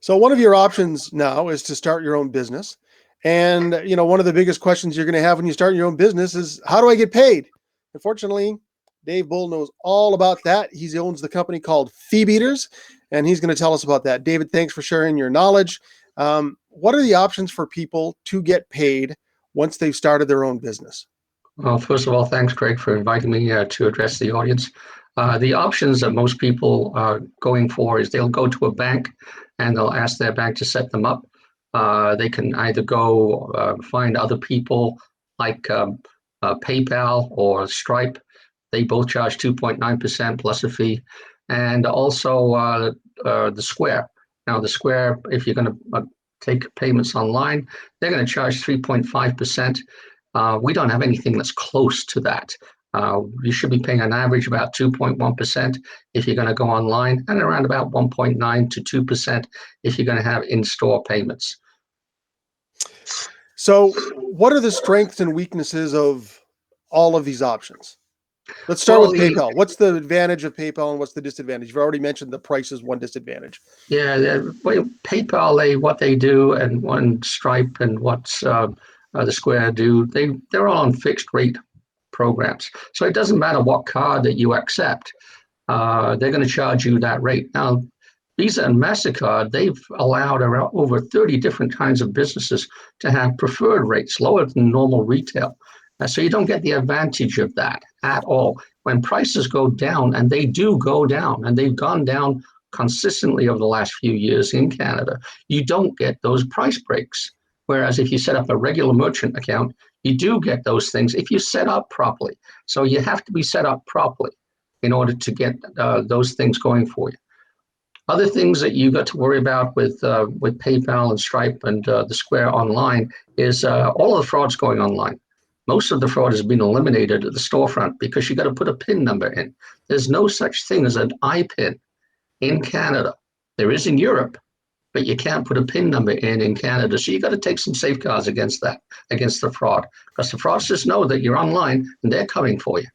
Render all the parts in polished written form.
So one of your options now is to start your own business. And, one of the biggest questions you're going to have when you start your own business is, how do I get paid? Unfortunately, Dave Bull knows all about that. He owns the company called Fee Beaters, and he's going to tell us about that. David, thanks for sharing your knowledge. What are the options for people to get paid once they've started their own business? Well, first of all, thanks, Craig, for inviting me to address the audience. The options that most people are going for is they'll go to a bank and they'll ask their bank to set them up. They can either go find other people like PayPal or Stripe. They both charge 2.9% plus a fee. And also the Square. Now, the Square, if you're going to take payments online, they're going to charge 3.5%. We don't have anything that's close to that. You should be paying on average about 2.1% if you're going to go online, and around about 1.9 to 2% if you're going to have in-store payments. So what are the strengths and weaknesses of all of these options? Let's start with PayPal. What's the advantage of PayPal and what's the disadvantage? You've already mentioned the price is one disadvantage. Yeah, PayPal, what they do, and one Stripe and what's the Square do, they're all on fixed rate programs. So it doesn't matter what card that you accept, they're going to charge you that rate. Now, Visa and MasterCard, they've allowed around over 30 different kinds of businesses to have preferred rates, lower than normal retail. So you don't get the advantage of that at all. When prices go down, and they do go down, and they've gone down consistently over the last few years in Canada, you don't get those price breaks. Whereas if you set up a regular merchant account, you do get those things if you set up properly. So you have to be set up properly in order to get those things going for you. Other things that you got to worry about with PayPal and Stripe and the Square online is all of the fraud's going online. Most of the fraud has been eliminated at the storefront because you got to put a PIN number in. There's no such thing as an IPIN in Canada. There is in Europe, but you can't put a PIN number in Canada. So you got to take some safeguards against that, against the fraud, because the fraudsters know that you're online and they're coming for you.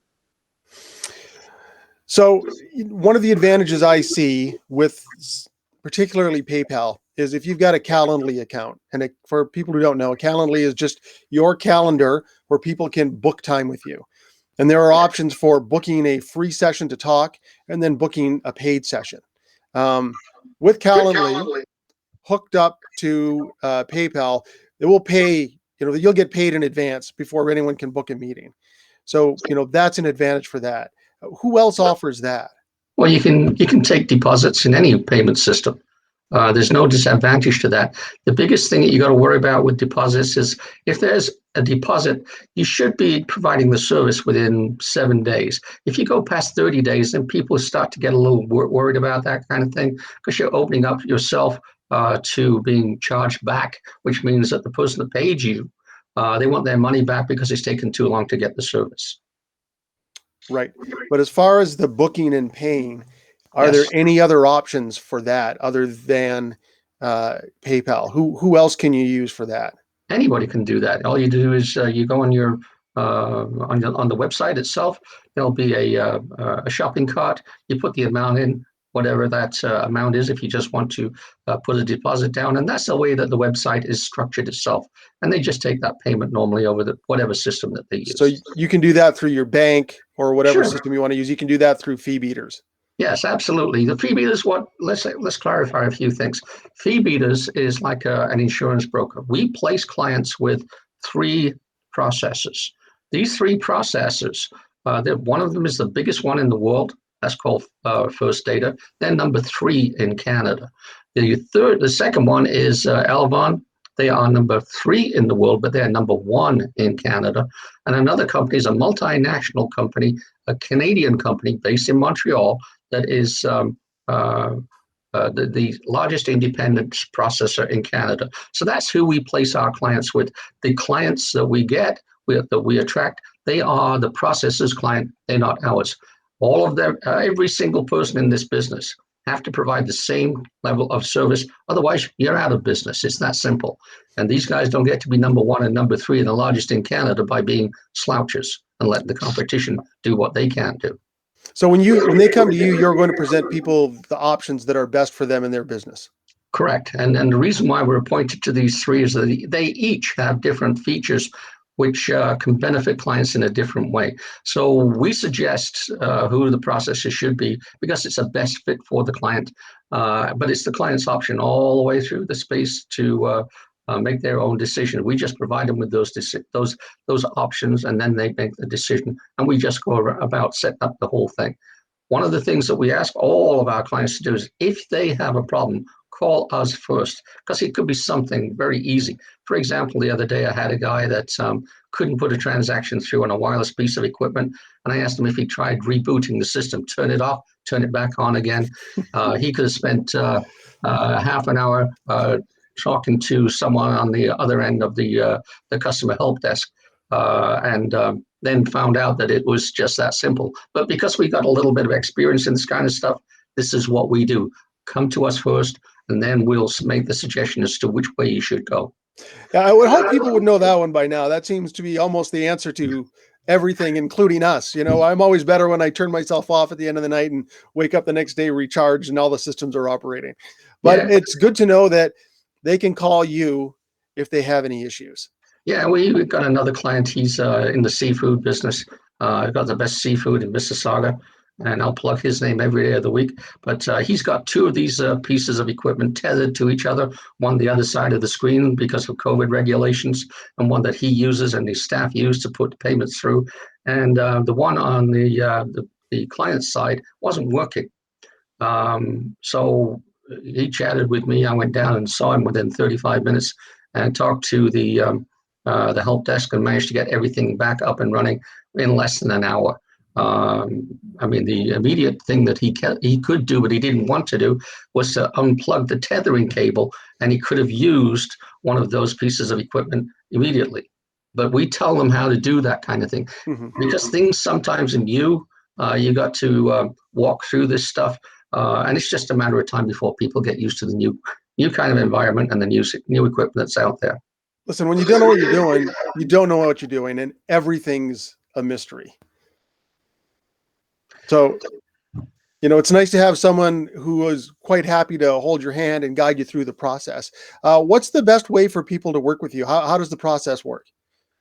So one of the advantages I see with particularly PayPal is if you've got a Calendly account, and for people who don't know, a Calendly is just your calendar where people can book time with you. And there are options for booking a free session to talk and then booking a paid session. With Calendly hooked up to PayPal, it will pay, you'll get paid in advance before anyone can book a meeting. So, that's an advantage for that. Who else offers that? Well, you can take deposits in any payment system. There's no disadvantage to that. The biggest thing that you got to worry about with deposits is if there's a deposit, you should be providing the service within 7 days. If you go past 30 days, then people start to get a little worried about that kind of thing, because you're opening up yourself to being charged back, which means that the person that paid you, they want their money back because it's taken too long to get the service. Right. But as far as the booking and paying, are there any other options for that other than PayPal? Who else can you use for that? Anybody can do that. All you do is you go on your on the website itself. There'll be a shopping cart. You put the amount in, whatever that amount is, if you just want to put a deposit down, and that's the way that the website is structured itself. And they just take that payment normally over whatever system that they use. So you can do that through your bank or whatever system you want to use. You can do that through Fee Beaters. Yes, absolutely. The Fee Beaters, let's clarify a few things. Fee Beaters is like an insurance broker. We place clients with 3 processors. These 3 processors, one of them is the biggest one in the world. That's called First Data. They're number 3 in Canada. The second one is Alvon. They are number 3 in the world, but they're number 1 in Canada. And another company is a multinational company, a Canadian company based in Montreal, that is the largest independent processor in Canada. So that's who we place our clients with. The clients that we get, that we attract, they are the processor's client. They're not ours. All of them, every single person in this business have to provide the same level of service. Otherwise, you're out of business. It's that simple. And these guys don't get to be number 1 and number 3 and the largest in Canada by being slouches and letting the competition do what they can do. So when they come to you, you're going to present people the options that are best for them in their business. Correct. And the reason why we're appointed to these three is that they each have different features which can benefit clients in a different way. So we suggest who the processor should be because it's a best fit for the client. But it's the client's option all the way through the space to make their own decision. We just provide them with those options, and then they make the decision. And we just go about setting up the whole thing. One of the things that we ask all of our clients to do is if they have a problem, call us first, because it could be something very easy. For example, the other day I had a guy that couldn't put a transaction through on a wireless piece of equipment, and I asked him if he tried rebooting the system, turn it off, turn it back on again. He could have spent half an hour talking to someone on the other end of the customer help desk, and then found out that it was just that simple. But because we got a little bit of experience in this kind of stuff, this is what we do. Come to us first, and then we'll make the suggestion as to which way you should go. Yeah, I would hope people would know that one by now. That seems to be almost the answer to everything, including us. I'm always better when I turn myself off at the end of the night and wake up the next day recharged and all the systems are operating. But Yeah. it's good to know that they can call you if they have any issues. Yeah, we've got another client. He's in the seafood business. I've got the best seafood in Mississauga, and I'll plug his name every day of the week. But he's got two of these pieces of equipment tethered to each other, one the other side of the screen because of COVID regulations, and one that he uses and his staff use to put payments through. And the one on the client side wasn't working. So he chatted with me. I went down and saw him within 35 minutes and talked to the help desk and managed to get everything back up and running in less than an hour. I mean, the immediate thing that he could do, but he didn't want to do, was to unplug the tethering cable, and he could have used one of those pieces of equipment immediately. But we tell them how to do that kind of thing because things sometimes in you got to walk through this stuff, and it's just a matter of time before people get used to the new kind of environment and the new equipment that's out there. Listen, when you don't know what you're doing, you don't know what you're doing, and everything's a mystery. So, it's nice to have someone who is quite happy to hold your hand and guide you through the process. What's the best way for people to work with you? How does the process work?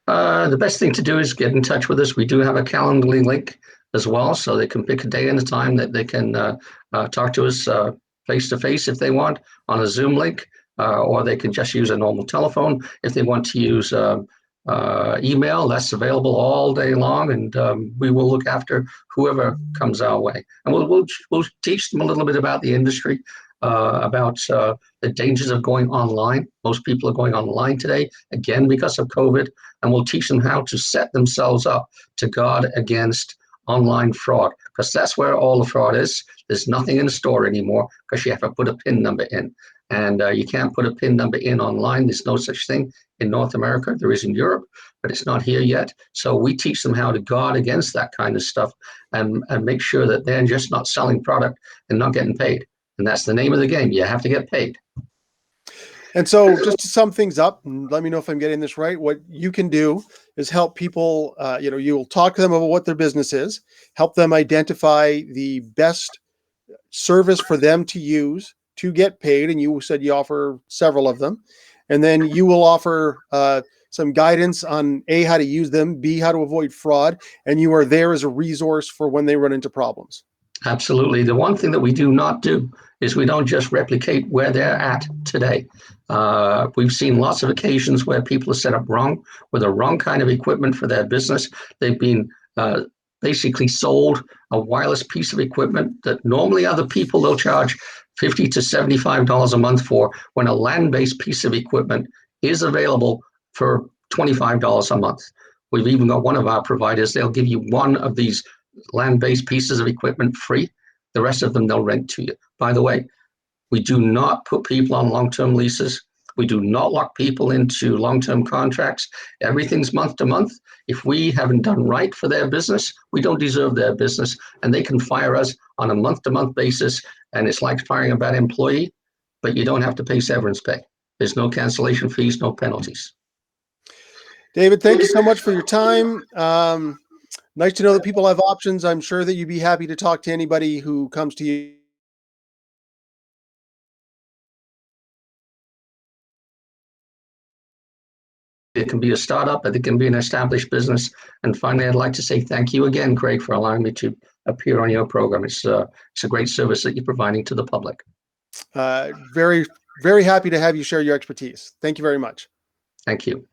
The best thing to do is get in touch with us. We do have a Calendly link as well, so they can pick a day and a time that they can talk to us face to face if they want on a Zoom link, or they can just use a normal telephone. If they want to use email, that's available all day long, and we will look after whoever comes our way. And we'll teach them a little bit about the industry, about the dangers of going online. Most people are going online today, again, because of COVID, and we'll teach them how to set themselves up to guard against online fraud, because that's where all the fraud is. There's nothing in the store anymore because you have to put a PIN number in. And you can't put a PIN number in online. There's no such thing in North America. There is in Europe, but it's not here yet. So we teach them how to guard against that kind of stuff and make sure that they're just not selling product and not getting paid. And that's the name of the game. You have to get paid. And so just to sum things up, and let me know if I'm getting this right, what you can do is help people, you'll talk to them about what their business is, help them identify the best service for them to use to get paid. And you said you offer several of them. And then you will offer some guidance on A, how to use them, B, how to avoid fraud. And you are there as a resource for when they run into problems. Absolutely. The one thing that we do not do is we don't just replicate where they're at today. We've seen lots of occasions where people are set up wrong with the wrong kind of equipment for their business. They've been basically sold a wireless piece of equipment that normally other people they'll charge $50 to $75 a month for, when a land-based piece of equipment is available for $25 a month. We've even got one of our providers, they'll give you one of these land-based pieces of equipment free. The rest of them they'll rent to you. By the way, we do not put people on long-term leases. We do not lock people into long-term contracts. Everything's month to month. If we haven't done right for their business, we don't deserve their business, and they can fire us on a month-to-month basis, and it's like firing a bad employee, but you don't have to pay severance pay. There's no cancellation fees, no penalties. David, thank you so much for your time. Nice to know that people have options. I'm sure that you'd be happy to talk to anybody who comes to you It can be a startup, it can be an established business. And finally, I'd like to say thank you again, Craig, for allowing me to appear on your program. It's a great service that you're providing to the public. Very, very happy to have you share your expertise. Thank you very much. Thank you.